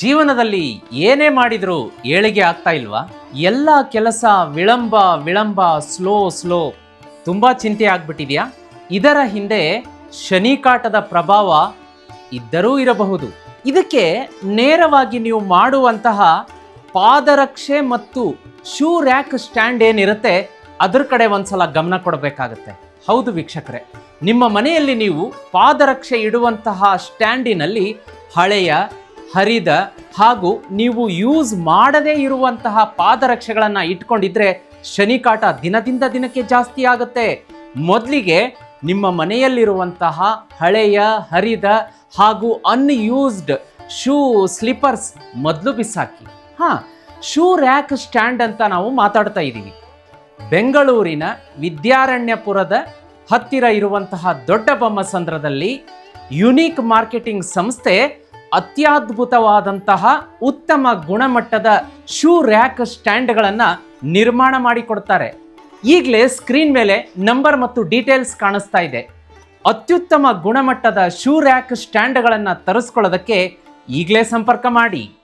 ಜೀವನದಲ್ಲಿ ಏನೇ ಮಾಡಿದರೂ ಏಳಿಗೆ ಆಗ್ತಾ ಇಲ್ವಾ? ಎಲ್ಲ ಕೆಲಸ ವಿಳಂಬ ಸ್ಲೋ ತುಂಬಾ ಚಿಂತೆ ಆಗ್ಬಿಟ್ಟಿದ್ಯಾ? ಇದರ ಹಿಂದೆ ಶನಿಕಾಟದ ಪ್ರಭಾವ ಇದ್ದರೂ ಇರಬಹುದು. ಇದಕ್ಕೆ ನೇರವಾಗಿ ನೀವು ಮಾಡುವಂತಹ ಪಾದರಕ್ಷೆ ಮತ್ತು ಶೂ ರ್ಯಾಕ್ ಸ್ಟ್ಯಾಂಡ್ ಏನಿರುತ್ತೆ ಅದ್ರ ಕಡೆ ಒಂದ್ಸಲ ಗಮನ ಕೊಡಬೇಕಾಗತ್ತೆ. ಹೌದು ವೀಕ್ಷಕರೇ, ನಿಮ್ಮ ಮನೆಯಲ್ಲಿ ನೀವು ಪಾದರಕ್ಷೆ ಇಡುವಂತಹ ಸ್ಟ್ಯಾಂಡಿನಲ್ಲಿ ಹಳೆಯ, ಹರಿದ ಹಾಗೂ ನೀವು ಯೂಸ್ ಮಾಡದೇ ಇರುವಂತಹ ಪಾದರಕ್ಷೆಗಳನ್ನು ಇಟ್ಕೊಂಡಿದ್ರೆ ಶನಿಕಾಟ ದಿನದಿಂದ ದಿನಕ್ಕೆ ಜಾಸ್ತಿ ಆಗುತ್ತೆ. ಮೊದಲಿಗೆ ನಿಮ್ಮ ಮನೆಯಲ್ಲಿರುವಂತಹ ಹಳೆಯ, ಹರಿದ ಹಾಗೂ ಅನ್ಯೂಸ್ಡ್ ಶೂ ಸ್ಲಿಪ್ಪರ್ಸ್ ಮೊದಲು ಬಿಸಾಕಿ. ಶೂ ರ್ಯಾಕ್ ಸ್ಟ್ಯಾಂಡ್ ಅಂತ ನಾವು ಮಾತಾಡ್ತಾ ಇದ್ದೀವಿ. ಬೆಂಗಳೂರಿನ ವಿದ್ಯಾರಣ್ಯಪುರದ ಹತ್ತಿರ ಇರುವಂತಹ ದೊಡ್ಡಬೊಮ್ಮಸಂದ್ರದಲ್ಲಿ ಯುನೀಕ್ ಮಾರ್ಕೆಟಿಂಗ್ ಸಂಸ್ಥೆ ಅತ್ಯದ್ಭುತವಾದಂತಹ ಉತ್ತಮ ಗುಣಮಟ್ಟದ ಶೂ ರ್ಯಾಕ್ ಸ್ಟ್ಯಾಂಡ್ಗಳನ್ನು ನಿರ್ಮಾಣ ಮಾಡಿಕೊಡ್ತಾರೆ. ಈಗಲೇ ಸ್ಕ್ರೀನ್ ಮೇಲೆ ನಂಬರ್ ಮತ್ತು ಡೀಟೇಲ್ಸ್ ಕಾಣಿಸ್ತಾ ಇದೆ. ಅತ್ಯುತ್ತಮ ಗುಣಮಟ್ಟದ ಶೂ ರ್ಯಾಕ್ ಸ್ಟ್ಯಾಂಡ್ಗಳನ್ನು ತರಿಸ್ಕೊಳ್ಳೋದಕ್ಕೆ ಈಗಲೇ ಸಂಪರ್ಕ ಮಾಡಿ.